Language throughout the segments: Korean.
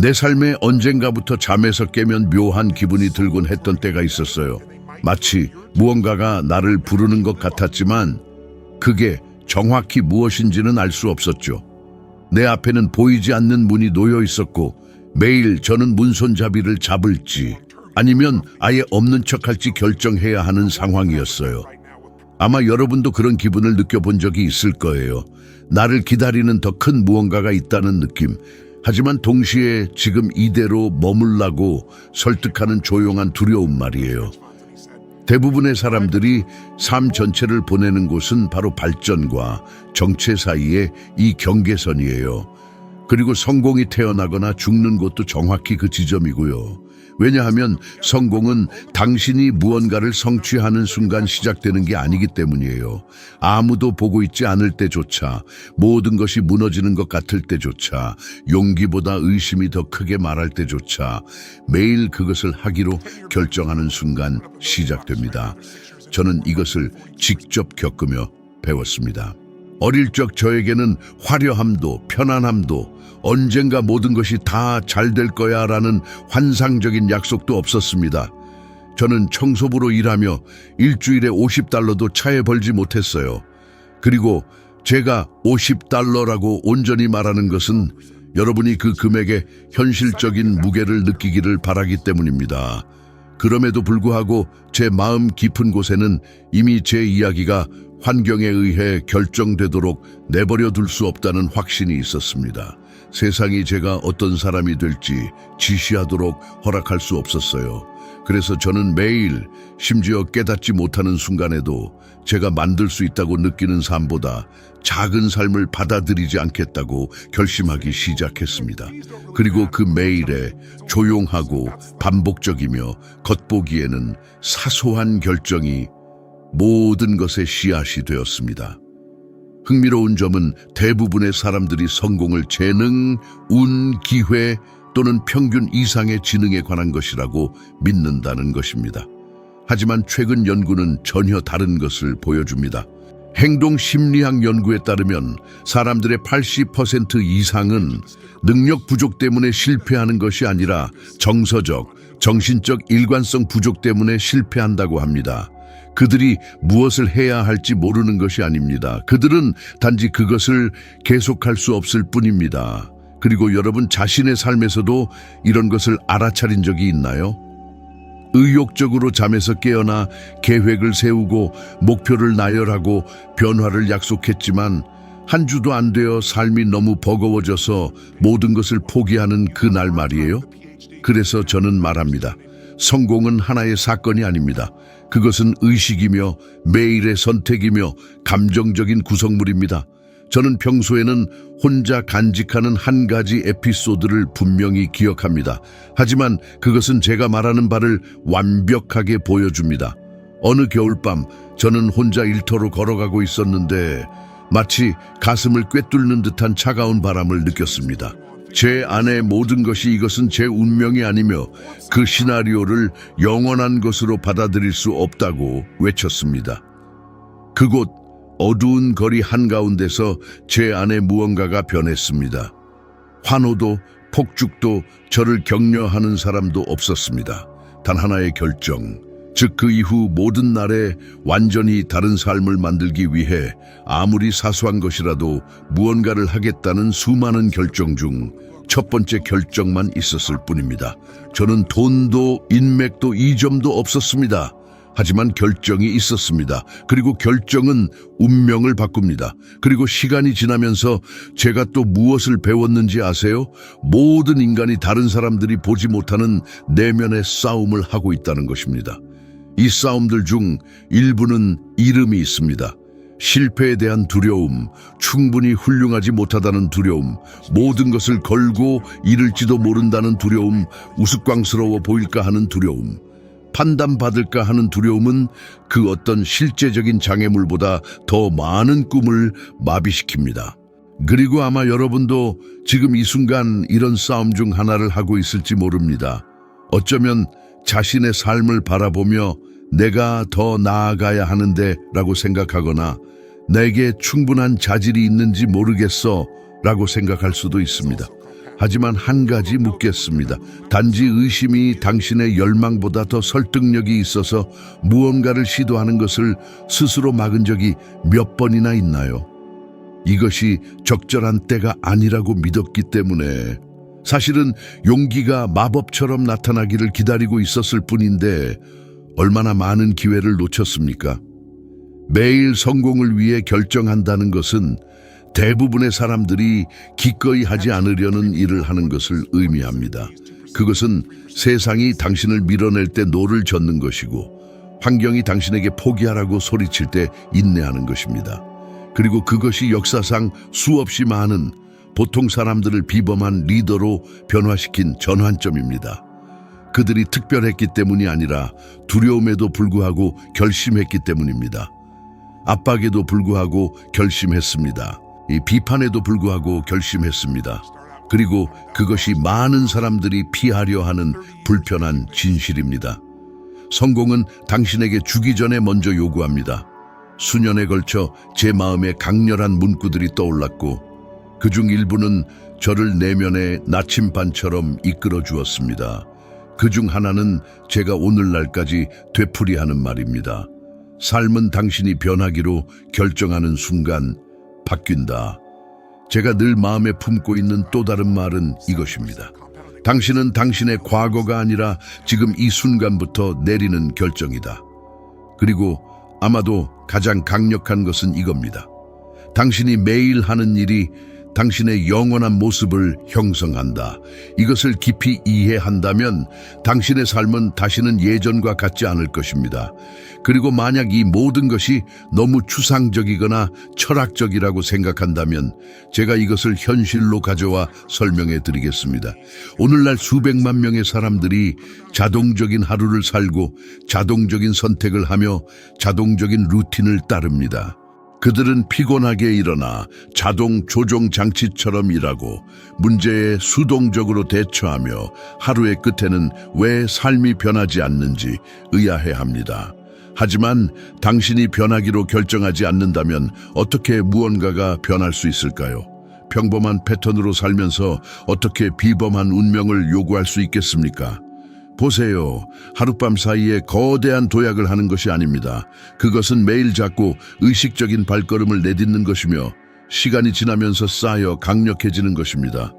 내 삶에 언젠가부터 잠에서 깨면 묘한 기분이 들곤 했던 때가 있었어요. 마치 무언가가 나를 부르는 것 같았지만 그게 정확히 무엇인지는 알 수 없었죠. 내 앞에는 보이지 않는 문이 놓여 있었고 매일 저는 문손잡이를 잡을지 아니면 아예 없는 척할지 결정해야 하는 상황이었어요. 아마 여러분도 그런 기분을 느껴본 적이 있을 거예요. 나를 기다리는 더 큰 무언가가 있다는 느낌. 하지만 동시에 지금 이대로 머물라고 설득하는 조용한 두려움 말이에요. 대부분의 사람들이 삶 전체를 보내는 곳은 바로 발전과 정체 사이의 이 경계선이에요. 그리고 성공이 태어나거나 죽는 곳도 정확히 그 지점이고요. 왜냐하면 성공은 당신이 무언가를 성취하는 순간 시작되는 게 아니기 때문이에요. 아무도 보고 있지 않을 때조차, 모든 것이 무너지는 것 같을 때조차, 용기보다 의심이 더 크게 말할 때조차 매일 그것을 하기로 결정하는 순간 시작됩니다. 저는 이것을 직접 겪으며 배웠습니다. 어릴 적 저에게는 화려함도 편안함도 언젠가 모든 것이 다 잘 될 거야 라는 환상적인 약속도 없었습니다. 저는 청소부로 일하며 일주일에 $50도 차에 벌지 못했어요. 그리고 제가 $50라고 온전히 말하는 것은 여러분이 그 금액의 현실적인 무게를 느끼기를 바라기 때문입니다. 그럼에도 불구하고 제 마음 깊은 곳에는 이미 제 이야기가 환경에 의해 결정되도록 내버려 둘 수 없다는 확신이 있었습니다. 세상이 제가 어떤 사람이 될지 지시하도록 허락할 수 없었어요. 그래서 저는 매일, 심지어 깨닫지 못하는 순간에도 제가 만들 수 있다고 느끼는 삶보다 작은 삶을 받아들이지 않겠다고 결심하기 시작했습니다. 그리고 그 매일에 조용하고 반복적이며 겉보기에는 사소한 결정이 모든 것의 씨앗이 되었습니다. 흥미로운 점은 대부분의 사람들이 성공을 재능, 운, 기회 또는 평균 이상의 지능에 관한 것이라고 믿는다는 것입니다. 하지만 최근 연구는 전혀 다른 것을 보여줍니다. 행동심리학 연구에 따르면 사람들의 80% 이상은 능력 부족 때문에 실패하는 것이 아니라 정서적, 정신적 일관성 부족 때문에 실패한다고 합니다. 그들이 무엇을 해야 할지 모르는 것이 아닙니다. 그들은 단지 그것을 계속할 수 없을 뿐입니다. 그리고 여러분 자신의 삶에서도 이런 것을 알아차린 적이 있나요? 의욕적으로 잠에서 깨어나 계획을 세우고 목표를 나열하고 변화를 약속했지만 한 주도 안 되어 삶이 너무 버거워져서 모든 것을 포기하는 그날 말이에요. 그래서 저는 말합니다. 성공은 하나의 사건이 아닙니다. 그것은 의식이며 매일의 선택이며 감정적인 구성물입니다. 저는 평소에는 혼자 간직하는 한 가지 에피소드를 분명히 기억합니다. 하지만 그것은 제가 말하는 바를 완벽하게 보여줍니다. 어느 겨울밤 저는 혼자 일터로 걸어가고 있었는데 마치 가슴을 꿰뚫는 듯한 차가운 바람을 느꼈습니다. 제 안의 모든 것이 이것은 제 운명이 아니며 그 시나리오를 영원한 것으로 받아들일 수 없다고 외쳤습니다. 그곳 어두운 거리 한가운데서 제 안에 무언가가 변했습니다. 환호도 폭죽도 저를 격려하는 사람도 없었습니다. 단 하나의 결정, 즉 그 이후 모든 날에 완전히 다른 삶을 만들기 위해 아무리 사소한 것이라도 무언가를 하겠다는 수많은 결정 중 첫 번째 결정만 있었을 뿐입니다. 저는 돈도 인맥도 이점도 없었습니다. 하지만 결정이 있었습니다. 그리고 결정은 운명을 바꿉니다. 그리고 시간이 지나면서 제가 또 무엇을 배웠는지 아세요? 모든 인간이 다른 사람들이 보지 못하는 내면의 싸움을 하고 있다는 것입니다. 이 싸움들 중 일부는 이름이 있습니다. 실패에 대한 두려움, 충분히 훌륭하지 못하다는 두려움, 모든 것을 걸고 잃을지도 모른다는 두려움, 우스꽝스러워 보일까 하는 두려움, 판단받을까 하는 두려움은 그 어떤 실제적인 장애물보다 더 많은 꿈을 마비시킵니다. 그리고 아마 여러분도 지금 이 순간 이런 싸움 중 하나를 하고 있을지 모릅니다. 어쩌면 자신의 삶을 바라보며 내가 더 나아가야 하는데 라고 생각하거나 내게 충분한 자질이 있는지 모르겠어 라고 생각할 수도 있습니다. 하지만 한 가지 묻겠습니다. 단지 의심이 당신의 열망보다 더 설득력이 있어서 무언가를 시도하는 것을 스스로 막은 적이 몇 번이나 있나요? 이것이 적절한 때가 아니라고 믿었기 때문에, 사실은 용기가 마법처럼 나타나기를 기다리고 있었을 뿐인데 얼마나 많은 기회를 놓쳤습니까? 매일 성공을 위해 결정한다는 것은 대부분의 사람들이 기꺼이 하지 않으려는 일을 하는 것을 의미합니다. 그것은 세상이 당신을 밀어낼 때 노를 젓는 것이고, 환경이 당신에게 포기하라고 소리칠 때 인내하는 것입니다. 그리고 그것이 역사상 수없이 많은 보통 사람들을 비범한 리더로 변화시킨 전환점입니다. 그들이 특별했기 때문이 아니라 두려움에도 불구하고 결심했기 때문입니다. 압박에도 불구하고 결심했습니다. 이 비판에도 불구하고 결심했습니다. 그리고 그것이 많은 사람들이 피하려 하는 불편한 진실입니다. 성공은 당신에게 주기 전에 먼저 요구합니다. 수년에 걸쳐 제 마음에 강렬한 문구들이 떠올랐고, 그중 일부는 저를 내면의 나침반처럼 이끌어 주었습니다. 그중 하나는 제가 오늘날까지 되풀이하는 말입니다. 삶은 당신이 변하기로 결정하는 순간 바뀐다. 제가 늘 마음에 품고 있는 또 다른 말은 이것입니다. 당신은 당신의 과거가 아니라 지금 이 순간부터 내리는 결정이다. 그리고 아마도 가장 강력한 것은 이겁니다. 당신이 매일 하는 일이 당신의 영원한 모습을 형성한다. 이것을 깊이 이해한다면 당신의 삶은 다시는 예전과 같지 않을 것입니다. 그리고 만약 이 모든 것이 너무 추상적이거나 철학적이라고 생각한다면 제가 이것을 현실로 가져와 설명해 드리겠습니다. 오늘날 수백만 명의 사람들이 자동적인 하루를 살고 자동적인 선택을 하며 자동적인 루틴을 따릅니다. 그들은 피곤하게 일어나 자동 조종 장치처럼 일하고 문제에 수동적으로 대처하며 하루의 끝에는 왜 삶이 변하지 않는지 의아해합니다. 하지만 당신이 변하기로 결정하지 않는다면 어떻게 무언가가 변할 수 있을까요? 평범한 패턴으로 살면서 어떻게 비범한 운명을 요구할 수 있겠습니까? 보세요. 하룻밤 사이에 거대한 도약을 하는 것이 아닙니다. 그것은 매일 작고 의식적인 발걸음을 내딛는 것이며 시간이 지나면서 쌓여 강력해지는 것입니다.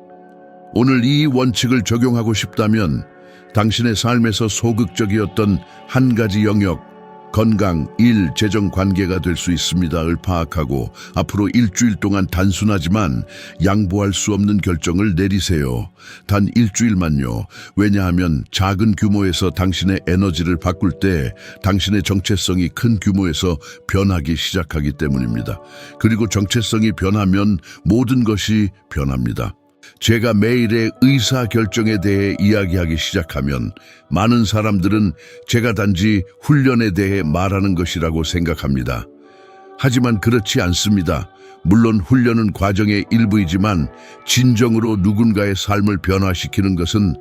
오늘 이 원칙을 적용하고 싶다면 당신의 삶에서 소극적이었던 한 가지 영역, 건강, 일, 재정 관계가 될 수 있습니다를 파악하고 앞으로 일주일 동안 단순하지만 양보할 수 없는 결정을 내리세요. 단 일주일만요. 왜냐하면 작은 규모에서 당신의 에너지를 바꿀 때 당신의 정체성이 큰 규모에서 변하기 시작하기 때문입니다. 그리고 정체성이 변하면 모든 것이 변합니다. 제가 매일의 의사결정에 대해 이야기하기 시작하면 많은 사람들은 제가 단지 훈련에 대해 말하는 것이라고 생각합니다. 하지만 그렇지 않습니다. 물론 훈련은 과정의 일부이지만 진정으로 누군가의 삶을 변화시키는 것은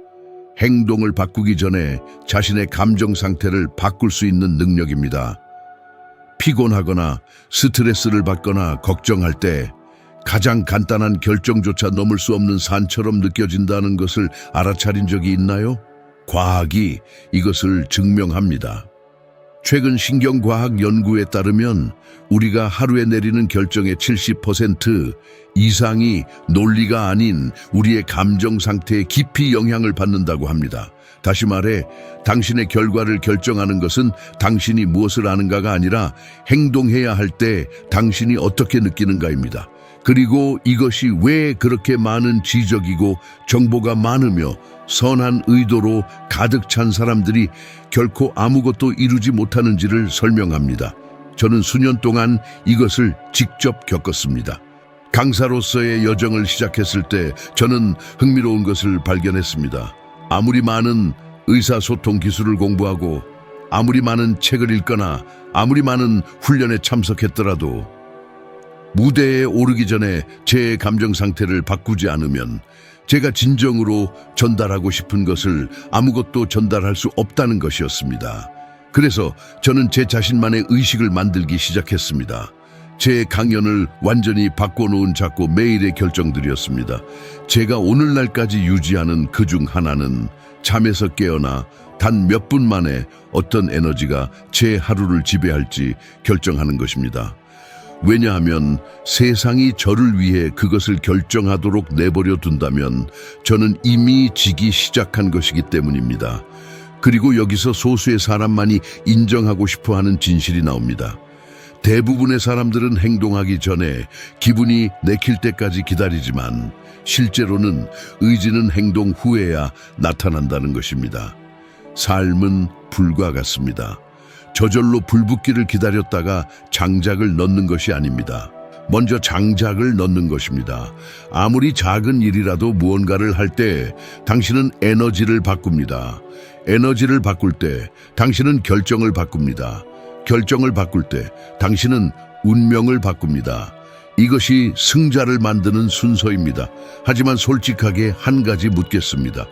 행동을 바꾸기 전에 자신의 감정 상태를 바꿀 수 있는 능력입니다. 피곤하거나 스트레스를 받거나 걱정할 때 가장 간단한 결정조차 넘을 수 없는 산처럼 느껴진다는 것을 알아차린 적이 있나요? 과학이 이것을 증명합니다. 최근 신경과학 연구에 따르면 우리가 하루에 내리는 결정의 70% 이상이 논리가 아닌 우리의 감정 상태에 깊이 영향을 받는다고 합니다. 다시 말해, 당신의 결과를 결정하는 것은 당신이 무엇을 아는가가 아니라 행동해야 할 때 당신이 어떻게 느끼는가입니다. 그리고 이것이 왜 그렇게 많은 지적이고 정보가 많으며 선한 의도로 가득 찬 사람들이 결코 아무것도 이루지 못하는지를 설명합니다. 저는 수년 동안 이것을 직접 겪었습니다. 강사로서의 여정을 시작했을 때 저는 흥미로운 것을 발견했습니다. 아무리 많은 의사소통 기술을 공부하고 아무리 많은 책을 읽거나 아무리 많은 훈련에 참석했더라도 무대에 오르기 전에 제 감정 상태를 바꾸지 않으면 제가 진정으로 전달하고 싶은 것을 아무것도 전달할 수 없다는 것이었습니다. 그래서 저는 제 자신만의 의식을 만들기 시작했습니다. 제 강연을 완전히 바꿔놓은 작고 매일의 결정들이었습니다. 제가 오늘날까지 유지하는 그 중 하나는 잠에서 깨어나 단 몇 분 만에 어떤 에너지가 제 하루를 지배할지 결정하는 것입니다. 왜냐하면 세상이 저를 위해 그것을 결정하도록 내버려 둔다면 저는 이미 지기 시작한 것이기 때문입니다. 그리고 여기서 소수의 사람만이 인정하고 싶어하는 진실이 나옵니다. 대부분의 사람들은 행동하기 전에 기분이 내킬 때까지 기다리지만 실제로는 의지는 행동 후에야 나타난다는 것입니다. 삶은 불과 같습니다. 저절로 불붙기를 기다렸다가 장작을 넣는 것이 아닙니다. 먼저 장작을 넣는 것입니다. 아무리 작은 일이라도 무언가를 할 때 당신은 에너지를 바꿉니다. 에너지를 바꿀 때 당신은 결정을 바꿉니다. 결정을 바꿀 때 당신은 운명을 바꿉니다. 이것이 승자를 만드는 순서입니다. 하지만 솔직하게 한 가지 묻겠습니다.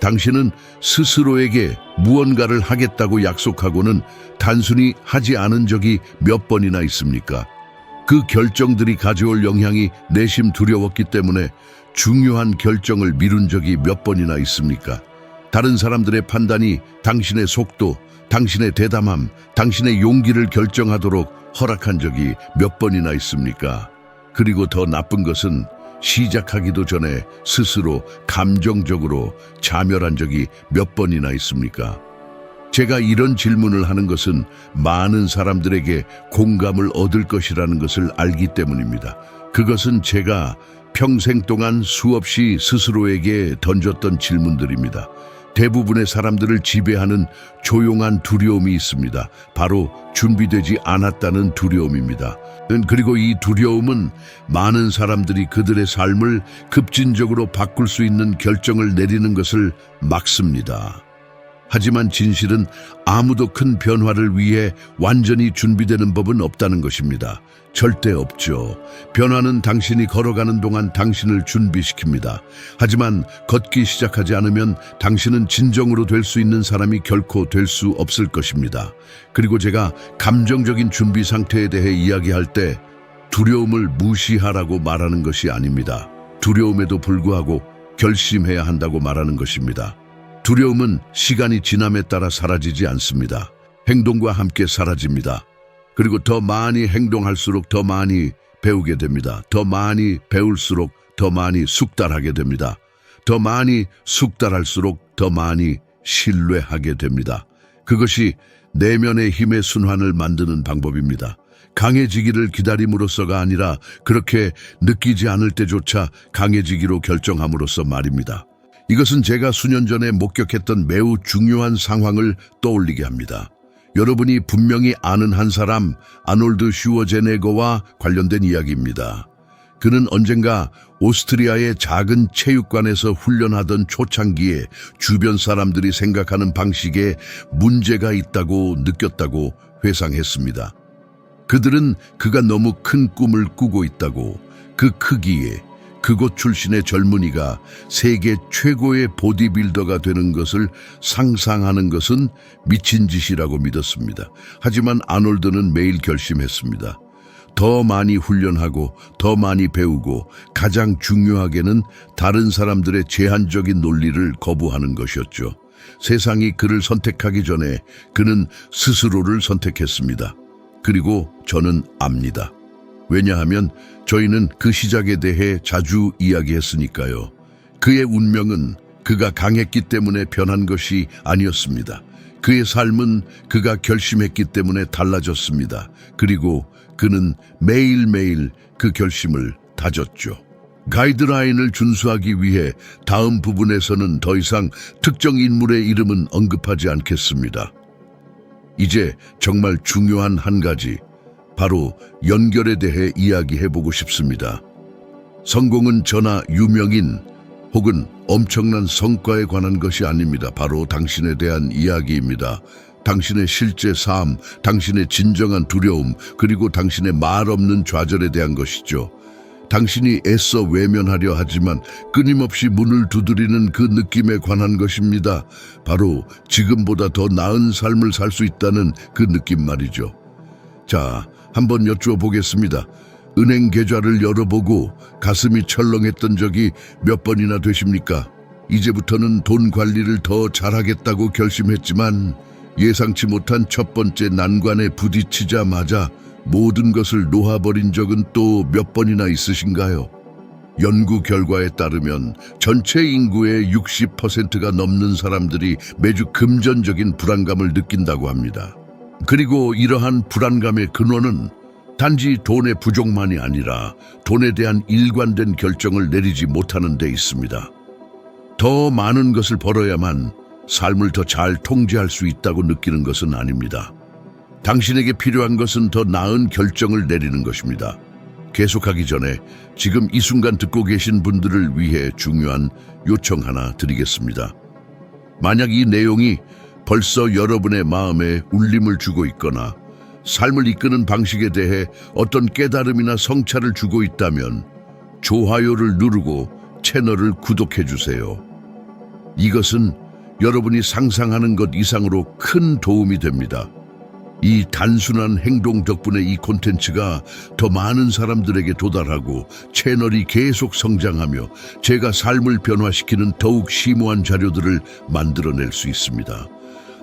당신은 스스로에게 무언가를 하겠다고 약속하고는 단순히 하지 않은 적이 몇 번이나 있습니까? 그 결정들이 가져올 영향이 내심 두려웠기 때문에 중요한 결정을 미룬 적이 몇 번이나 있습니까? 다른 사람들의 판단이 당신의 속도, 당신의 대담함, 당신의 용기를 결정하도록 허락한 적이 몇 번이나 있습니까? 그리고 더 나쁜 것은 시작하기도 전에 스스로 감정적으로 자멸한 적이 몇 번이나 있습니까? 제가 이런 질문을 하는 것은 많은 사람들에게 공감을 얻을 것이라는 것을 알기 때문입니다. 그것은 제가 평생 동안 수없이 스스로에게 던졌던 질문들입니다. 대부분의 사람들을 지배하는 조용한 두려움이 있습니다. 바로 준비되지 않았다는 두려움입니다. 그리고 이 두려움은 많은 사람들이 그들의 삶을 급진적으로 바꿀 수 있는 결정을 내리는 것을 막습니다. 하지만 진실은 아무도 큰 변화를 위해 완전히 준비되는 법은 없다는 것입니다. 절대 없죠. 변화는 당신이 걸어가는 동안 당신을 준비시킵니다. 하지만 걷기 시작하지 않으면 당신은 진정으로 될 수 있는 사람이 결코 될 수 없을 것입니다. 그리고 제가 감정적인 준비 상태에 대해 이야기할 때 두려움을 무시하라고 말하는 것이 아닙니다. 두려움에도 불구하고 결심해야 한다고 말하는 것입니다. 두려움은 시간이 지남에 따라 사라지지 않습니다. 행동과 함께 사라집니다. 그리고 더 많이 행동할수록 더 많이 배우게 됩니다. 더 많이 배울수록 더 많이 숙달하게 됩니다. 더 많이 숙달할수록 더 많이 신뢰하게 됩니다. 그것이 내면의 힘의 순환을 만드는 방법입니다. 강해지기를 기다림으로써가 아니라 그렇게 느끼지 않을 때조차 강해지기로 결정함으로써 말입니다. 이것은 제가 수년 전에 목격했던 매우 중요한 상황을 떠올리게 합니다. 여러분이 분명히 아는 한 사람, 아놀드 슈워제네거와 관련된 이야기입니다. 그는 언젠가 오스트리아의 작은 체육관에서 훈련하던 초창기에 주변 사람들이 생각하는 방식에 문제가 있다고 느꼈다고 회상했습니다. 그들은 그가 너무 큰 꿈을 꾸고 있다고, 그 크기에 그곳 출신의 젊은이가 세계 최고의 보디빌더가 되는 것을 상상하는 것은 미친 짓이라고 믿었습니다. 하지만 아놀드는 매일 결심했습니다. 더 많이 훈련하고 더 많이 배우고 가장 중요하게는 다른 사람들의 제한적인 논리를 거부하는 것이었죠. 세상이 그를 선택하기 전에 그는 스스로를 선택했습니다. 그리고 저는 압니다. 왜냐하면 저희는 그 시작에 대해 자주 이야기했으니까요. 그의 운명은 그가 강했기 때문에 변한 것이 아니었습니다. 그의 삶은 그가 결심했기 때문에 달라졌습니다. 그리고 그는 매일매일 그 결심을 다졌죠. 가이드라인을 준수하기 위해 다음 부분에서는 더 이상 특정 인물의 이름은 언급하지 않겠습니다. 이제 정말 중요한 한 가지, 바로 연결에 대해 이야기해보고 싶습니다. 성공은 저나 유명인 혹은 엄청난 성과에 관한 것이 아닙니다. 바로 당신에 대한 이야기입니다. 당신의 실제 삶, 당신의 진정한 두려움, 그리고 당신의 말 없는 좌절에 대한 것이죠. 당신이 애써 외면하려 하지만 끊임없이 문을 두드리는 그 느낌에 관한 것입니다. 바로 지금보다 더 나은 삶을 살 수 있다는 그 느낌 말이죠. 자, 한번 여쭈어보겠습니다. 은행 계좌를 열어보고 가슴이 철렁했던 적이 몇 번이나 되십니까? 이제부터는 돈 관리를 더 잘하겠다고 결심했지만 예상치 못한 첫 번째 난관에 부딪히자마자 모든 것을 놓아버린 적은 또 몇 번이나 있으신가요? 연구 결과에 따르면 전체 인구의 60%가 넘는 사람들이 매주 금전적인 불안감을 느낀다고 합니다. 그리고 이러한 불안감의 근원은 단지 돈의 부족만이 아니라 돈에 대한 일관된 결정을 내리지 못하는 데 있습니다. 더 많은 것을 벌어야만 삶을 더 잘 통제할 수 있다고 느끼는 것은 아닙니다. 당신에게 필요한 것은 더 나은 결정을 내리는 것입니다. 계속하기 전에 지금 이 순간 듣고 계신 분들을 위해 중요한 요청 하나 드리겠습니다. 만약 이 내용이 벌써 여러분의 마음에 울림을 주고 있거나 삶을 이끄는 방식에 대해 어떤 깨달음이나 성찰을 주고 있다면 좋아요를 누르고 채널을 구독해 주세요. 이것은 여러분이 상상하는 것 이상으로 큰 도움이 됩니다. 이 단순한 행동 덕분에 이 콘텐츠가 더 많은 사람들에게 도달하고 채널이 계속 성장하며 제가 삶을 변화시키는 더욱 심오한 자료들을 만들어낼 수 있습니다.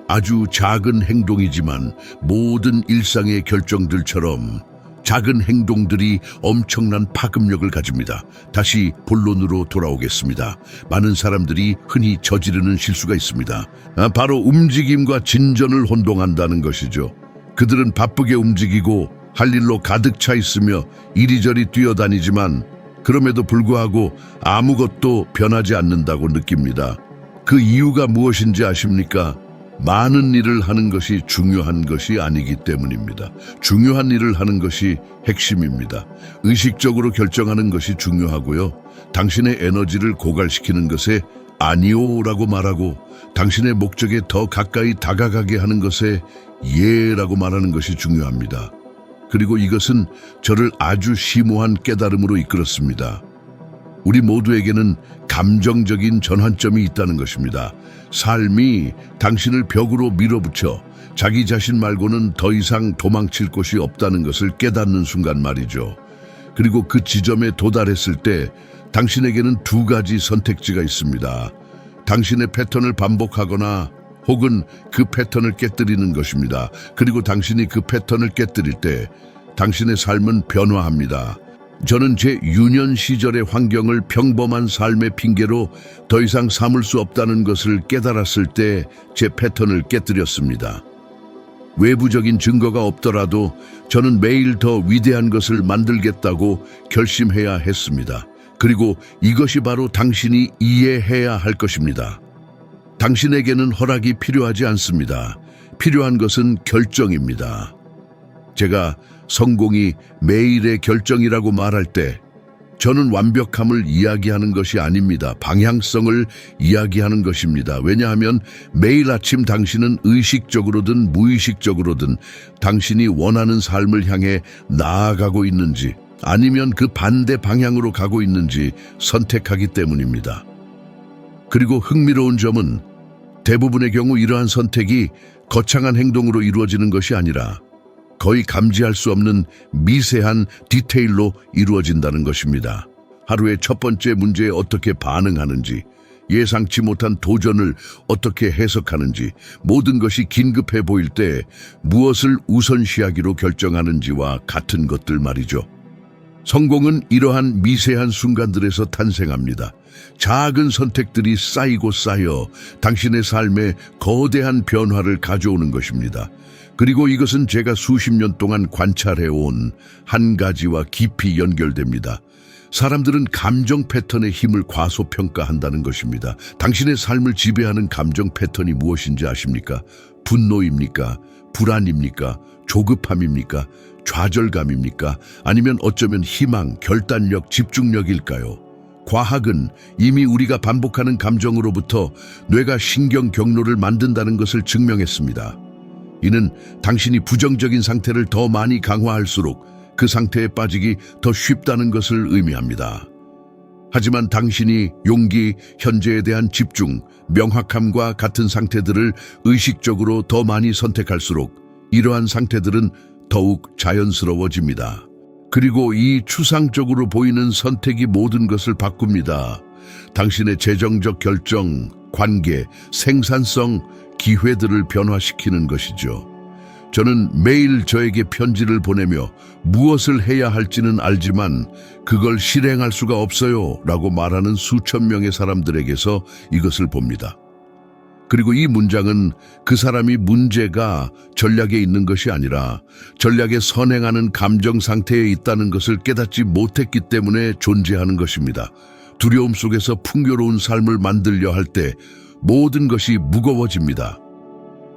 아주 작은 행동이지만 모든 일상의 결정들처럼 작은 행동들이 엄청난 파급력을 가집니다. 다시 본론으로 돌아오겠습니다. 많은 사람들이 흔히 저지르는 실수가 있습니다. 바로 움직임과 진전을 혼동한다는 것이죠. 그들은 바쁘게 움직이고 할 일로 가득 차 있으며 이리저리 뛰어다니지만 그럼에도 불구하고 아무것도 변하지 않는다고 느낍니다. 그 이유가 무엇인지 아십니까? 많은 일을 하는 것이 중요한 것이 아니기 때문입니다. 중요한 일을 하는 것이 핵심입니다. 의식적으로 결정하는 것이 중요하고요. 당신의 에너지를 고갈시키는 것에 아니오라고 말하고 당신의 목적에 더 가까이 다가가게 하는 것에 예라고 말하는 것이 중요합니다. 그리고 이것은 저를 아주 심오한 깨달음으로 이끌었습니다. 우리 모두에게는 감정적인 전환점이 있다는 것입니다. 삶이 당신을 벽으로 밀어붙여 자기 자신 말고는 더 이상 도망칠 곳이 없다는 것을 깨닫는 순간 말이죠. 그리고 그 지점에 도달했을 때 당신에게는 두 가지 선택지가 있습니다. 당신의 패턴을 반복하거나 혹은 그 패턴을 깨뜨리는 것입니다. 그리고 당신이 그 패턴을 깨뜨릴 때 당신의 삶은 변화합니다. 저는 제 유년 시절의 환경을 평범한 삶의 핑계로 더 이상 삼을 수 없다는 것을 깨달았을 때 제 패턴을 깨뜨렸습니다. 외부적인 증거가 없더라도 저는 매일 더 위대한 것을 만들겠다고 결심해야 했습니다. 그리고 이것이 바로 당신이 이해해야 할 것입니다. 당신에게는 허락이 필요하지 않습니다. 필요한 것은 결정입니다. 제가 성공이 매일의 결정이라고 말할 때 저는 완벽함을 이야기하는 것이 아닙니다. 방향성을 이야기하는 것입니다. 왜냐하면 매일 아침 당신은 의식적으로든 무의식적으로든 당신이 원하는 삶을 향해 나아가고 있는지 아니면 그 반대 방향으로 가고 있는지 선택하기 때문입니다. 그리고 흥미로운 점은 대부분의 경우 이러한 선택이 거창한 행동으로 이루어지는 것이 아니라 거의 감지할 수 없는 미세한 디테일로 이루어진다는 것입니다. 하루의 첫 번째 문제에 어떻게 반응하는지, 예상치 못한 도전을 어떻게 해석하는지, 모든 것이 긴급해 보일 때 무엇을 우선시하기로 결정하는지와 같은 것들 말이죠. 성공은 이러한 미세한 순간들에서 탄생합니다. 작은 선택들이 쌓이고 쌓여 당신의 삶에 거대한 변화를 가져오는 것입니다. 그리고 이것은 제가 수십 년 동안 관찰해온 한 가지와 깊이 연결됩니다. 사람들은 감정 패턴의 힘을 과소평가한다는 것입니다. 당신의 삶을 지배하는 감정 패턴이 무엇인지 아십니까? 분노입니까? 불안입니까? 조급함입니까? 좌절감입니까? 아니면 어쩌면 희망, 결단력, 집중력일까요? 과학은 이미 우리가 반복하는 감정으로부터 뇌가 신경 경로를 만든다는 것을 증명했습니다. 이는 당신이 부정적인 상태를 더 많이 강화할수록 그 상태에 빠지기 더 쉽다는 것을 의미합니다. 하지만 당신이 용기, 현재에 대한 집중, 명확함과 같은 상태들을 의식적으로 더 많이 선택할수록 이러한 상태들은 더욱 자연스러워집니다. 그리고 이 추상적으로 보이는 선택이 모든 것을 바꿉니다. 당신의 재정적 결정, 관계, 생산성, 기회들을 변화시키는 것이죠. 저는 매일 저에게 편지를 보내며 무엇을 해야 할지는 알지만 그걸 실행할 수가 없어요 라고 말하는 수천 명의 사람들에게서 이것을 봅니다. 그리고 이 문장은 그 사람이 문제가 전략에 있는 것이 아니라 전략에 선행하는 감정 상태에 있다는 것을 깨닫지 못했기 때문에 존재하는 것입니다. 두려움 속에서 풍요로운 삶을 만들려 할 때 모든 것이 무거워집니다.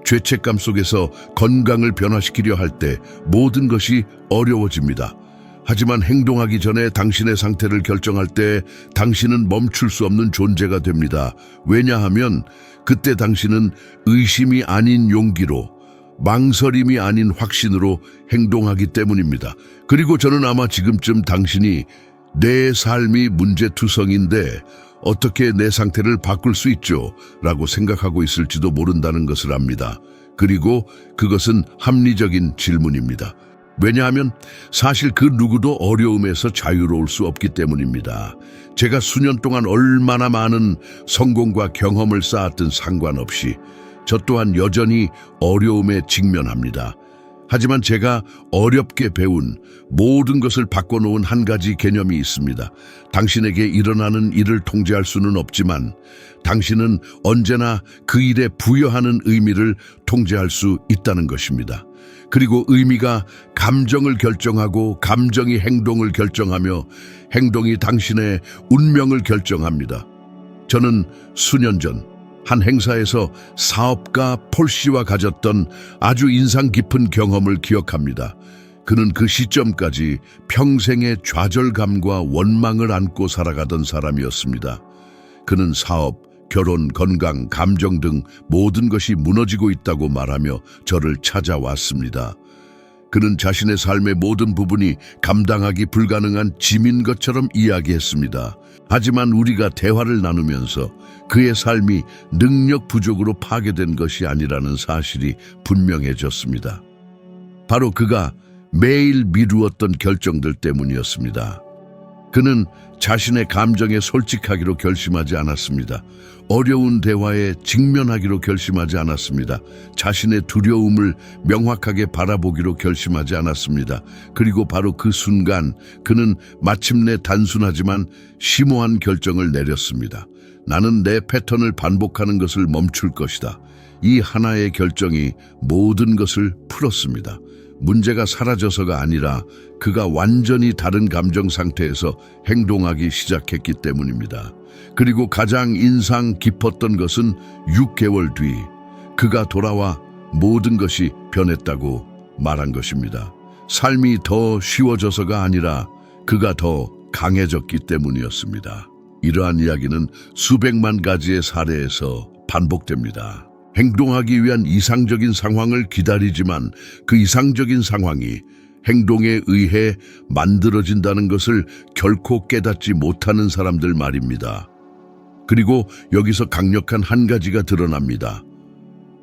죄책감 속에서 건강을 변화시키려 할 때 모든 것이 어려워집니다. 하지만 행동하기 전에 당신의 상태를 결정할 때 당신은 멈출 수 없는 존재가 됩니다. 왜냐하면 그때 당신은 의심이 아닌 용기로, 망설임이 아닌 확신으로 행동하기 때문입니다. 그리고 저는 아마 지금쯤 당신이 내 삶이 문제투성인데 어떻게 내 상태를 바꿀 수 있죠? 라고 생각하고 있을지도 모른다는 것을 압니다. 그리고 그것은 합리적인 질문입니다. 왜냐하면 사실 그 누구도 어려움에서 자유로울 수 없기 때문입니다. 제가 수년 동안 얼마나 많은 성공과 경험을 쌓았든 상관없이 저 또한 여전히 어려움에 직면합니다. 하지만 제가 어렵게 배운 모든 것을 바꿔놓은 한 가지 개념이 있습니다. 당신에게 일어나는 일을 통제할 수는 없지만 당신은 언제나 그 일에 부여하는 의미를 통제할 수 있다는 것입니다. 그리고 의미가 감정을 결정하고 감정이 행동을 결정하며 행동이 당신의 운명을 결정합니다. 저는 수년 전 한 행사에서 사업가 폴 씨와 가졌던 아주 인상 깊은 경험을 기억합니다. 그는 그 시점까지 평생의 좌절감과 원망을 안고 살아가던 사람이었습니다. 그는 사업, 결혼, 건강, 감정 등 모든 것이 무너지고 있다고 말하며 저를 찾아왔습니다. 그는 자신의 삶의 모든 부분이 감당하기 불가능한 짐인 것처럼 이야기했습니다. 하지만 우리가 대화를 나누면서 그의 삶이 능력 부족으로 파괴된 것이 아니라는 사실이 분명해졌습니다. 바로 그가 매일 미루었던 결정들 때문이었습니다. 그는 자신의 감정에 솔직하기로 결심하지 않았습니다. 어려운 대화에 직면하기로 결심하지 않았습니다. 자신의 두려움을 명확하게 바라보기로 결심하지 않았습니다. 그리고 바로 그 순간 그는 마침내 단순하지만 심오한 결정을 내렸습니다. 나는 내 패턴을 반복하는 것을 멈출 것이다. 이 하나의 결정이 모든 것을 풀었습니다. 문제가 사라져서가 아니라 그가 완전히 다른 감정 상태에서 행동하기 시작했기 때문입니다. 그리고 가장 인상 깊었던 것은 6개월 뒤 그가 돌아와 모든 것이 변했다고 말한 것입니다. 삶이 더 쉬워져서가 아니라 그가 더 강해졌기 때문이었습니다. 이러한 이야기는 수백만 가지의 사례에서 반복됩니다. 행동하기 위한 이상적인 상황을 기다리지만 그 이상적인 상황이 행동에 의해 만들어진다는 것을 결코 깨닫지 못하는 사람들 말입니다. 그리고 여기서 강력한 한 가지가 드러납니다.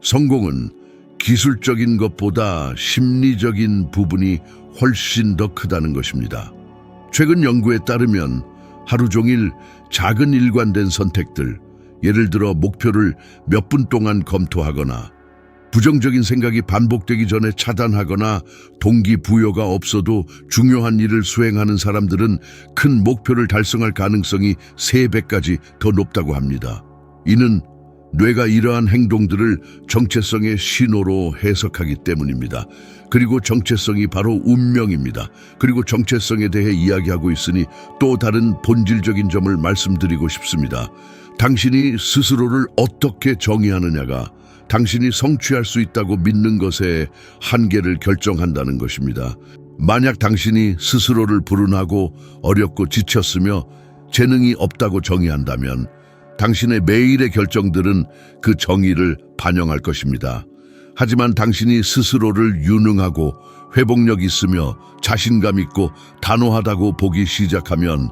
성공은 기술적인 것보다 심리적인 부분이 훨씬 더 크다는 것입니다. 최근 연구에 따르면 하루 종일 작은 일관된 선택들, 예를 들어 목표를 몇 분 동안 검토하거나 부정적인 생각이 반복되기 전에 차단하거나 동기부여가 없어도 중요한 일을 수행하는 사람들은 큰 목표를 달성할 가능성이 3배까지 더 높다고 합니다. 이는 뇌가 이러한 행동들을 정체성의 신호로 해석하기 때문입니다. 그리고 정체성이 바로 운명입니다. 그리고 정체성에 대해 이야기하고 있으니 또 다른 본질적인 점을 말씀드리고 싶습니다. 당신이 스스로를 어떻게 정의하느냐가 당신이 성취할 수 있다고 믿는 것의 한계를 결정한다는 것입니다. 만약 당신이 스스로를 불운하고 어렵고 지쳤으며 재능이 없다고 정의한다면 당신의 매일의 결정들은 그 정의를 반영할 것입니다. 하지만 당신이 스스로를 유능하고 회복력 있으며 자신감 있고 단호하다고 보기 시작하면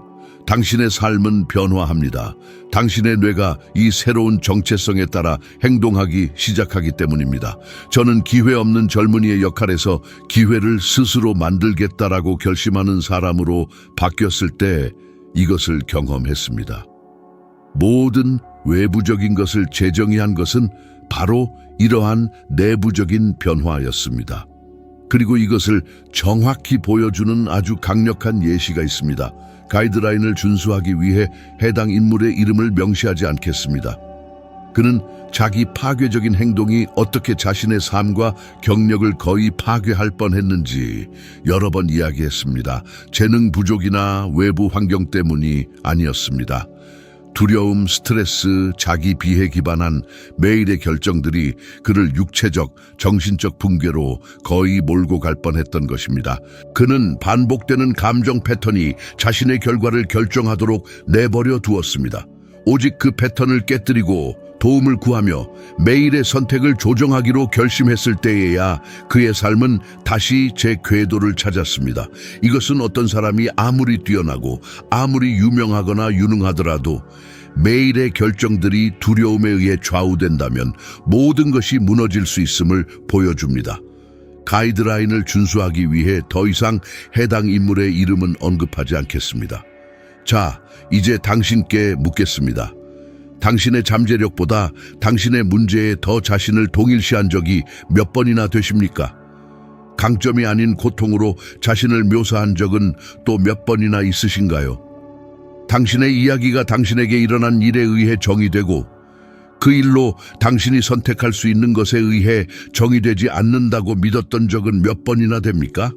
당신의 삶은 변화합니다. 당신의 뇌가 이 새로운 정체성에 따라 행동하기 시작하기 때문입니다. 저는 기회 없는 젊은이의 역할에서 기회를 스스로 만들겠다라고 결심하는 사람으로 바뀌었을 때 이것을 경험했습니다. 모든 외부적인 것을 재정의한 것은 바로 이러한 내부적인 변화였습니다. 그리고 이것을 정확히 보여주는 아주 강력한 예시가 있습니다. 가이드라인을 준수하기 위해 해당 인물의 이름을 명시하지 않겠습니다. 그는 자기 파괴적인 행동이 어떻게 자신의 삶과 경력을 거의 파괴할 뻔했는지 여러 번 이야기했습니다. 재능 부족이나 외부 환경 때문이 아니었습니다. 두려움, 스트레스, 자기 비해 기반한 매일의 결정들이 그를 육체적, 정신적 붕괴로 거의 몰고 갈 뻔했던 것입니다. 그는 반복되는 감정 패턴이 자신의 결과를 결정하도록 내버려 두었습니다. 오직 그 패턴을 깨뜨리고 도움을 구하며 매일의 선택을 조정하기로 결심했을 때에야 그의 삶은 다시 제 궤도를 찾았습니다. 이것은 어떤 사람이 아무리 뛰어나고 아무리 유명하거나 유능하더라도 매일의 결정들이 두려움에 의해 좌우된다면 모든 것이 무너질 수 있음을 보여줍니다. 가이드라인을 준수하기 위해 더 이상 해당 인물의 이름은 언급하지 않겠습니다. 자, 이제 당신께 묻겠습니다. 당신의 잠재력보다 당신의 문제에 더 자신을 동일시한 적이 몇 번이나 되십니까? 강점이 아닌 고통으로 자신을 묘사한 적은 또 몇 번이나 있으신가요? 당신의 이야기가 당신에게 일어난 일에 의해 정의되고 그 일로 당신이 선택할 수 있는 것에 의해 정의되지 않는다고 믿었던 적은 몇 번이나 됩니까?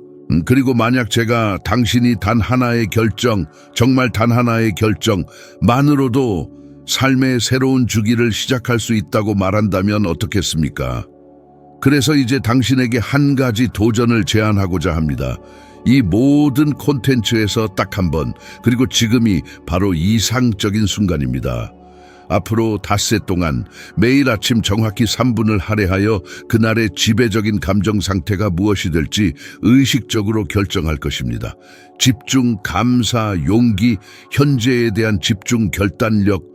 그리고 만약 제가 당신이 단 하나의 결정, 정말 단 하나의 결정만으로도 삶의 새로운 주기를 시작할 수 있다고 말한다면 어떻겠습니까? 그래서 이제 당신에게 한 가지 도전을 제안하고자 합니다. 이 모든 콘텐츠에서 딱 한 번, 그리고 지금이 바로 이상적인 순간입니다. 앞으로 닷새 동안 매일 아침 정확히 3분을 할애하여 그날의 지배적인 감정 상태가 무엇이 될지 의식적으로 결정할 것입니다. 집중, 감사, 용기, 현재에 대한 집중, 결단력,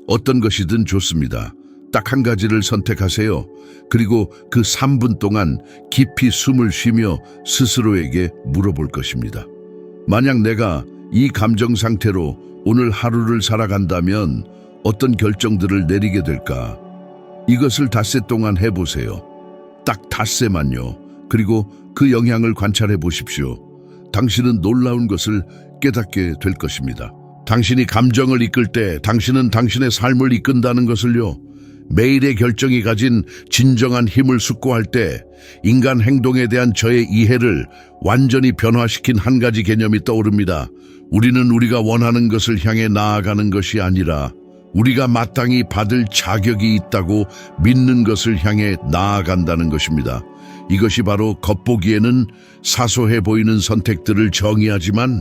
어떤 것이든 좋습니다. 딱 한 가지를 선택하세요. 그리고 그 3분 동안 깊이 숨을 쉬며 스스로에게 물어볼 것입니다. 만약 내가 이 감정 상태로 오늘 하루를 살아간다면 어떤 결정들을 내리게 될까? 이것을 닷새 동안 해보세요. 딱 닷새만요. 그리고 그 영향을 관찰해 보십시오. 당신은 놀라운 것을 깨닫게 될 것입니다. 당신이 감정을 이끌 때 당신은 당신의 삶을 이끈다는 것을요. 매일의 결정이 가진 진정한 힘을 숙고할 때 인간 행동에 대한 저의 이해를 완전히 변화시킨 한 가지 개념이 떠오릅니다. 우리는 우리가 원하는 것을 향해 나아가는 것이 아니라 우리가 마땅히 받을 자격이 있다고 믿는 것을 향해 나아간다는 것입니다. 이것이 바로 겉보기에는 사소해 보이는 선택들을 정의하지만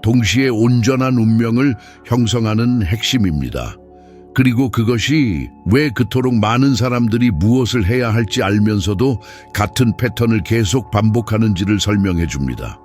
동시에 온전한 운명을 형성하는 핵심입니다. 그리고 그것이 왜 그토록 많은 사람들이 무엇을 해야 할지 알면서도 같은 패턴을 계속 반복하는지를 설명해 줍니다.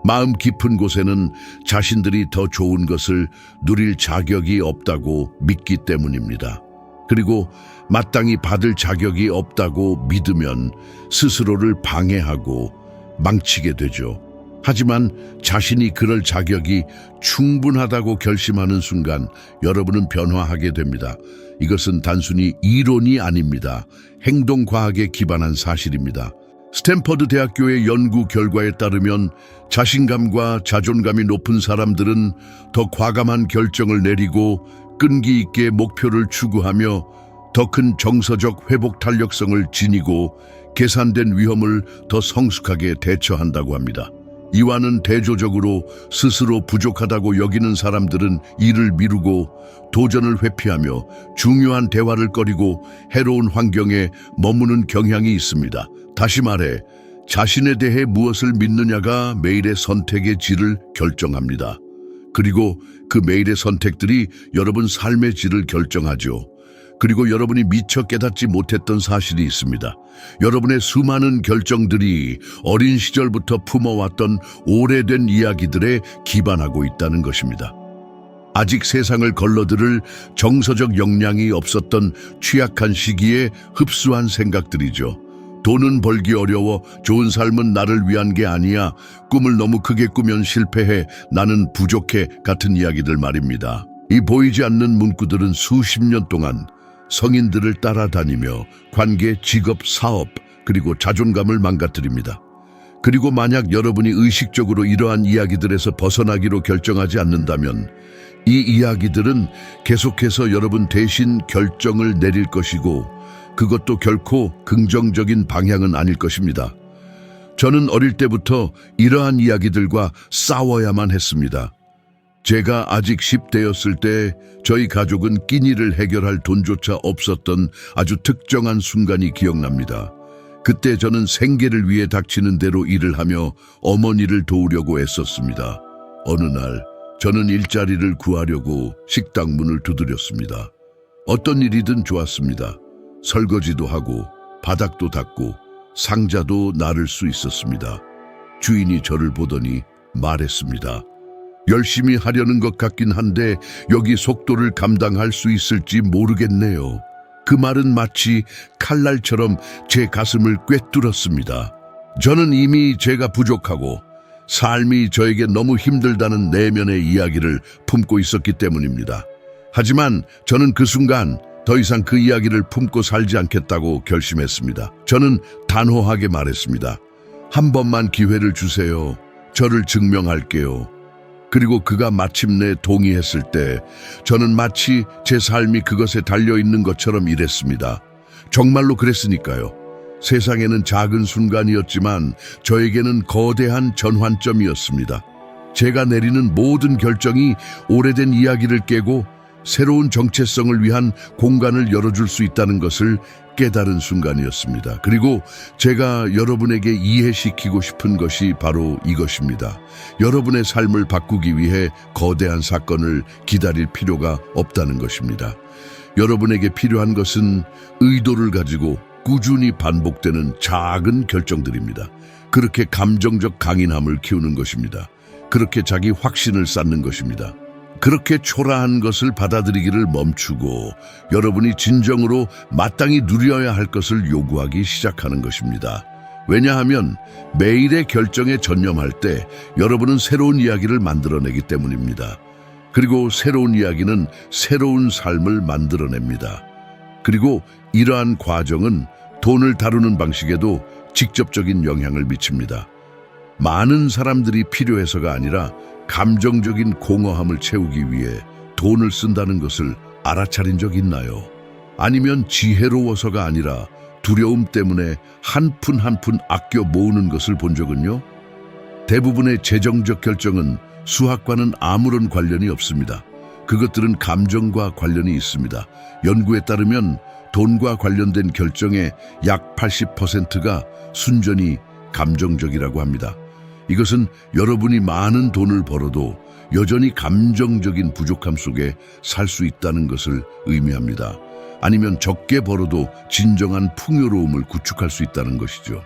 마음 깊은 곳에는 자신들이 더 좋은 것을 누릴 자격이 없다고 믿기 때문입니다. 그리고 마땅히 받을 자격이 없다고 믿으면 스스로를 방해하고 망치게 되죠. 하지만 자신이 그럴 자격이 충분하다고 결심하는 순간 여러분은 변화하게 됩니다. 이것은 단순히 이론이 아닙니다. 행동과학에 기반한 사실입니다. 스탠퍼드 대학교의 연구 결과에 따르면 자신감과 자존감이 높은 사람들은 더 과감한 결정을 내리고 끈기 있게 목표를 추구하며 더 큰 정서적 회복 탄력성을 지니고 계산된 위험을 더 성숙하게 대처한다고 합니다. 이와는 대조적으로 스스로 부족하다고 여기는 사람들은 일을 미루고 도전을 회피하며 중요한 대화를 꺼리고 해로운 환경에 머무는 경향이 있습니다. 다시 말해 자신에 대해 무엇을 믿느냐가 매일의 선택의 질을 결정합니다. 그리고 그 매일의 선택들이 여러분 삶의 질을 결정하죠. 그리고 여러분이 미처 깨닫지 못했던 사실이 있습니다. 여러분의 수많은 결정들이 어린 시절부터 품어왔던 오래된 이야기들에 기반하고 있다는 것입니다. 아직 세상을 걸러들을 정서적 역량이 없었던 취약한 시기에 흡수한 생각들이죠. 돈은 벌기 어려워, 좋은 삶은 나를 위한 게 아니야, 꿈을 너무 크게 꾸면 실패해, 나는 부족해 같은 이야기들 말입니다. 이 보이지 않는 문구들은 수십 년 동안 성인들을 따라다니며 관계, 직업, 사업, 그리고 자존감을 망가뜨립니다. 그리고 만약 여러분이 의식적으로 이러한 이야기들에서 벗어나기로 결정하지 않는다면 이 이야기들은 계속해서 여러분 대신 결정을 내릴 것이고, 그것도 결코 긍정적인 방향은 아닐 것입니다. 저는 어릴 때부터 이러한 이야기들과 싸워야만 했습니다. 제가 아직 10대였을 때 저희 가족은 끼니를 해결할 돈조차 없었던 아주 특정한 순간이 기억납니다. 그때 저는 생계를 위해 닥치는 대로 일을 하며 어머니를 도우려고 애썼습니다. 어느 날 저는 일자리를 구하려고 식당 문을 두드렸습니다. 어떤 일이든 좋았습니다. 설거지도 하고 바닥도 닦고 상자도 나를 수 있었습니다. 주인이 저를 보더니 말했습니다. 열심히 하려는 것 같긴 한데 여기 속도를 감당할 수 있을지 모르겠네요. 그 말은 마치 칼날처럼 제 가슴을 꿰뚫었습니다. 저는 이미 제가 부족하고 삶이 저에게 너무 힘들다는 내면의 이야기를 품고 있었기 때문입니다. 하지만 저는 그 순간 더 이상 그 이야기를 품고 살지 않겠다고 결심했습니다. 저는 단호하게 말했습니다. 한 번만 기회를 주세요. 저를 증명할게요. 그리고 그가 마침내 동의했을 때 저는 마치 제 삶이 그것에 달려있는 것처럼 일했습니다. 정말로 그랬으니까요. 세상에는 작은 순간이었지만 저에게는 거대한 전환점이었습니다. 제가 내리는 모든 결정이 오래된 이야기를 깨고 새로운 정체성을 위한 공간을 열어줄 수 있다는 것을 깨달은 순간이었습니다. 그리고 제가 여러분에게 이해시키고 싶은 것이 바로 이것입니다. 여러분의 삶을 바꾸기 위해 거대한 사건을 기다릴 필요가 없다는 것입니다. 여러분에게 필요한 것은 의도를 가지고 꾸준히 반복되는 작은 결정들입니다. 그렇게 감정적 강인함을 키우는 것입니다. 그렇게 자기 확신을 쌓는 것입니다. 그렇게 초라한 것을 받아들이기를 멈추고 여러분이 진정으로 마땅히 누려야 할 것을 요구하기 시작하는 것입니다. 왜냐하면 매일의 결정에 전념할 때 여러분은 새로운 이야기를 만들어내기 때문입니다. 그리고 새로운 이야기는 새로운 삶을 만들어냅니다. 그리고 이러한 과정은 돈을 다루는 방식에도 직접적인 영향을 미칩니다. 많은 사람들이 필요해서가 아니라 감정적인 공허함을 채우기 위해 돈을 쓴다는 것을 알아차린 적 있나요? 아니면 지혜로워서가 아니라 두려움 때문에 한 푼 한 푼 아껴 모으는 것을 본 적은요? 대부분의 재정적 결정은 수학과는 아무런 관련이 없습니다. 그것들은 감정과 관련이 있습니다. 연구에 따르면 돈과 관련된 결정의 약 80%가 순전히 감정적이라고 합니다. 이것은 여러분이 많은 돈을 벌어도 여전히 감정적인 부족함 속에 살 수 있다는 것을 의미합니다. 아니면 적게 벌어도 진정한 풍요로움을 구축할 수 있다는 것이죠.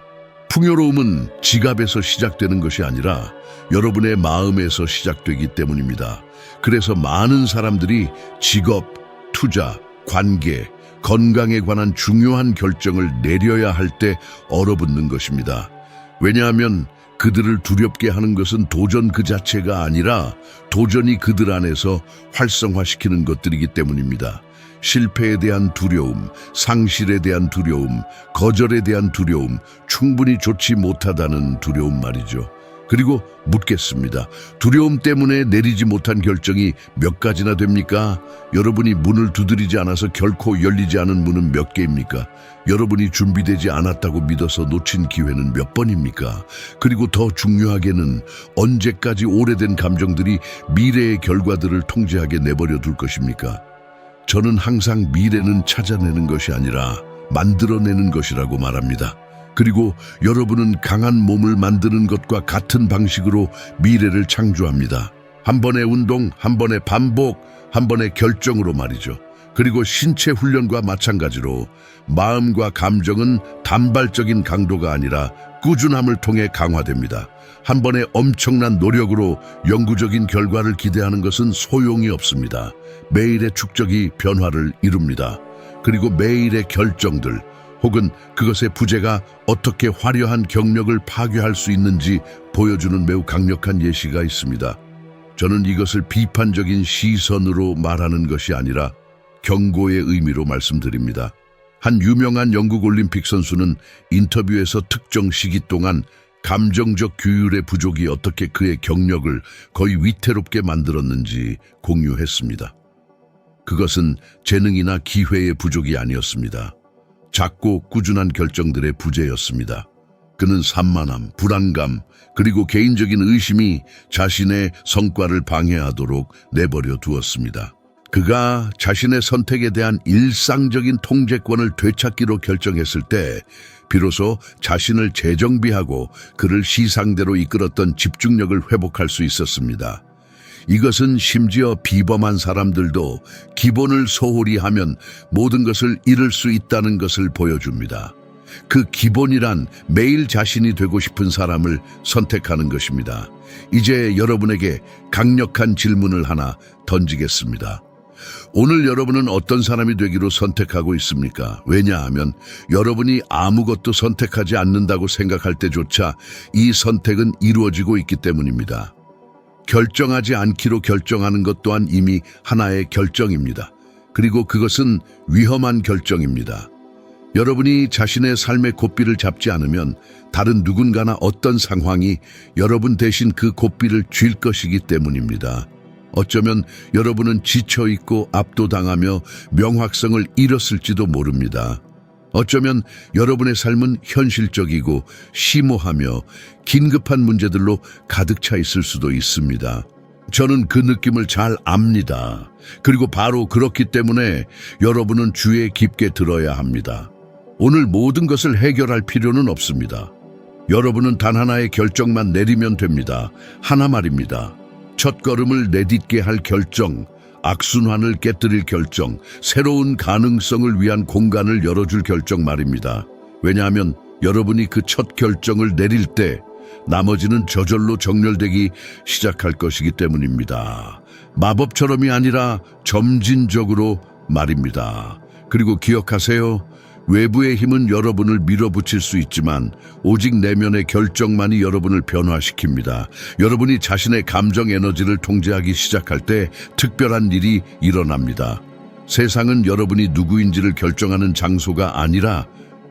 풍요로움은 지갑에서 시작되는 것이 아니라 여러분의 마음에서 시작되기 때문입니다. 그래서 많은 사람들이 직업, 투자, 관계, 건강에 관한 중요한 결정을 내려야 할 때 얼어붙는 것입니다. 왜냐하면 그들을 두렵게 하는 것은 도전 그 자체가 아니라 도전이 그들 안에서 활성화시키는 것들이기 때문입니다. 실패에 대한 두려움, 상실에 대한 두려움, 거절에 대한 두려움, 충분히 좋지 못하다는 두려움 말이죠. 그리고 묻겠습니다. 두려움 때문에 내리지 못한 결정이 몇 가지나 됩니까? 여러분이 문을 두드리지 않아서 결코 열리지 않은 문은 몇 개입니까? 여러분이 준비되지 않았다고 믿어서 놓친 기회는 몇 번입니까? 그리고 더 중요하게는 언제까지 오래된 감정들이 미래의 결과들을 통제하게 내버려 둘 것입니까? 저는 항상 미래는 찾아내는 것이 아니라 만들어내는 것이라고 말합니다. 그리고 여러분은 강한 몸을 만드는 것과 같은 방식으로 미래를 창조합니다. 한 번의 운동, 한 번의 반복, 한 번의 결정으로 말이죠. 그리고 신체 훈련과 마찬가지로 마음과 감정은 단발적인 강도가 아니라 꾸준함을 통해 강화됩니다. 한 번의 엄청난 노력으로 영구적인 결과를 기대하는 것은 소용이 없습니다. 매일의 축적이 변화를 이룹니다. 그리고 매일의 결정들 혹은 그것의 부재가 어떻게 화려한 경력을 파괴할 수 있는지 보여주는 매우 강력한 예시가 있습니다. 저는 이것을 비판적인 시선으로 말하는 것이 아니라 경고의 의미로 말씀드립니다. 한 유명한 영국 올림픽 선수는 인터뷰에서 특정 시기 동안 감정적 규율의 부족이 어떻게 그의 경력을 거의 위태롭게 만들었는지 공유했습니다. 그것은 재능이나 기회의 부족이 아니었습니다. 작고 꾸준한 결정들의 부재였습니다. 그는 산만함, 불안감, 그리고 개인적인 의심이 자신의 성과를 방해하도록 내버려 두었습니다. 그가 자신의 선택에 대한 일상적인 통제권을 되찾기로 결정했을 때 비로소 자신을 재정비하고 그를 시상대로 이끌었던 집중력을 회복할 수 있었습니다. 이것은 심지어 비범한 사람들도 기본을 소홀히 하면 모든 것을 잃을 수 있다는 것을 보여줍니다. 그 기본이란 매일 자신이 되고 싶은 사람을 선택하는 것입니다. 이제 여러분에게 강력한 질문을 하나 던지겠습니다. 오늘 여러분은 어떤 사람이 되기로 선택하고 있습니까? 왜냐하면 여러분이 아무것도 선택하지 않는다고 생각할 때조차 이 선택은 이루어지고 있기 때문입니다. 결정하지 않기로 결정하는 것 또한 이미 하나의 결정입니다. 그리고 그것은 위험한 결정입니다. 여러분이 자신의 삶의 고삐를 잡지 않으면 다른 누군가나 어떤 상황이 여러분 대신 그 고삐를 쥘 것이기 때문입니다. 어쩌면 여러분은 지쳐있고 압도당하며 명확성을 잃었을지도 모릅니다. 어쩌면 여러분의 삶은 현실적이고 심오하며 긴급한 문제들로 가득 차 있을 수도 있습니다. 저는 그 느낌을 잘 압니다. 그리고 바로 그렇기 때문에 여러분은 주에 깊게 들어야 합니다. 오늘 모든 것을 해결할 필요는 없습니다. 여러분은 단 하나의 결정만 내리면 됩니다. 하나 말입니다. 첫 걸음을 내딛게 할 결정, 악순환을 깨뜨릴 결정, 새로운 가능성을 위한 공간을 열어줄 결정 말입니다. 왜냐하면 여러분이 그 첫 결정을 내릴 때 나머지는 저절로 정렬되기 시작할 것이기 때문입니다. 마법처럼이 아니라 점진적으로 말입니다. 그리고 기억하세요. 외부의 힘은 여러분을 밀어붙일 수 있지만 오직 내면의 결정만이 여러분을 변화시킵니다. 여러분이 자신의 감정 에너지를 통제하기 시작할 때 특별한 일이 일어납니다. 세상은 여러분이 누구인지를 결정하는 장소가 아니라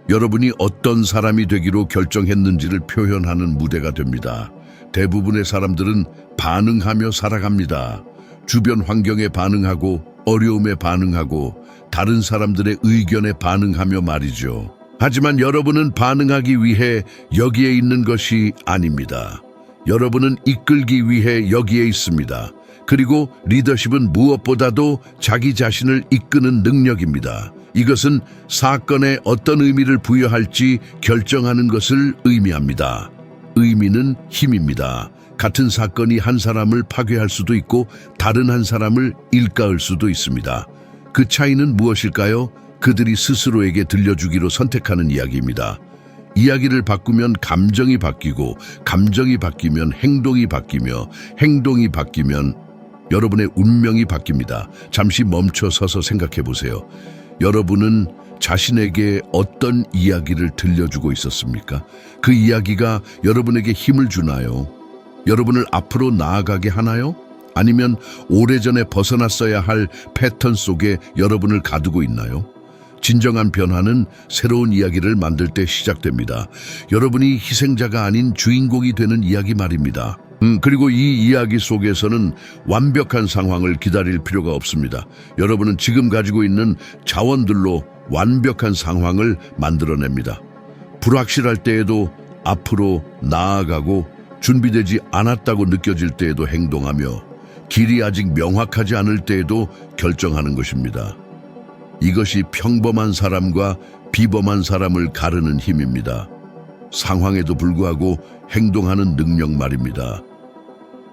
여러분이 어떤 사람이 되기로 결정했는지를 표현하는 무대가 됩니다. 대부분의 사람들은 반응하며 살아갑니다. 주변 환경에 반응하고 어려움에 반응하고 다른 사람들의 의견에 반응하며 말이죠. 하지만 여러분은 반응하기 위해 여기에 있는 것이 아닙니다. 여러분은 이끌기 위해 여기에 있습니다. 그리고 리더십은 무엇보다도 자기 자신을 이끄는 능력입니다. 이것은 사건에 어떤 의미를 부여할지 결정하는 것을 의미합니다. 의미는 힘입니다. 같은 사건이 한 사람을 파괴할 수도 있고 다른 한 사람을 일가을 수도 있습니다. 그 차이는 무엇일까요? 그들이 스스로에게 들려주기로 선택하는 이야기입니다. 이야기를 바꾸면 감정이 바뀌고 감정이 바뀌면 행동이 바뀌며 행동이 바뀌면 여러분의 운명이 바뀝니다. 잠시 멈춰 서서 생각해 보세요. 여러분은 자신에게 어떤 이야기를 들려주고 있었습니까? 그 이야기가 여러분에게 힘을 주나요? 여러분을 앞으로 나아가게 하나요? 아니면 오래전에 벗어났어야 할 패턴 속에 여러분을 가두고 있나요? 진정한 변화는 새로운 이야기를 만들 때 시작됩니다. 여러분이 희생자가 아닌 주인공이 되는 이야기 말입니다. 그리고 이 이야기 속에서는 완벽한 상황을 기다릴 필요가 없습니다. 여러분은 지금 가지고 있는 자원들로 완벽한 상황을 만들어냅니다. 불확실할 때에도 앞으로 나아가고 준비되지 않았다고 느껴질 때에도 행동하며 길이 아직 명확하지 않을 때에도 결정하는 것입니다. 이것이 평범한 사람과 비범한 사람을 가르는 힘입니다. 상황에도 불구하고 행동하는 능력 말입니다.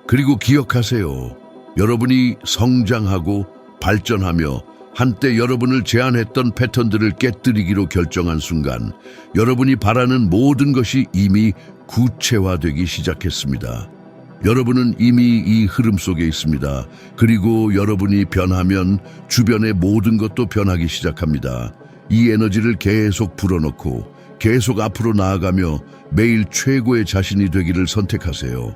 그리고 기억하세요. 여러분이 성장하고 발전하며 한때 여러분을 제한했던 패턴들을 깨뜨리기로 결정한 순간 여러분이 바라는 모든 것이 이미 구체화되기 시작했습니다. 여러분은 이미 이 흐름 속에 있습니다. 그리고 여러분이 변하면 주변의 모든 것도 변하기 시작합니다. 이 에너지를 계속 불어넣고 계속 앞으로 나아가며 매일 최고의 자신이 되기를 선택하세요.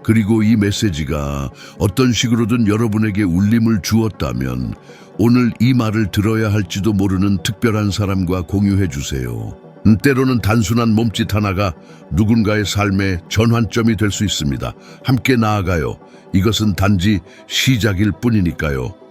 그리고 이 메시지가 어떤 식으로든 여러분에게 울림을 주었다면 오늘 이 말을 들어야 할지도 모르는 특별한 사람과 공유해 주세요. 때로는 단순한 몸짓 하나가 누군가의 삶의 전환점이 될 수 있습니다. 함께 나아가요. 이것은 단지 시작일 뿐이니까요.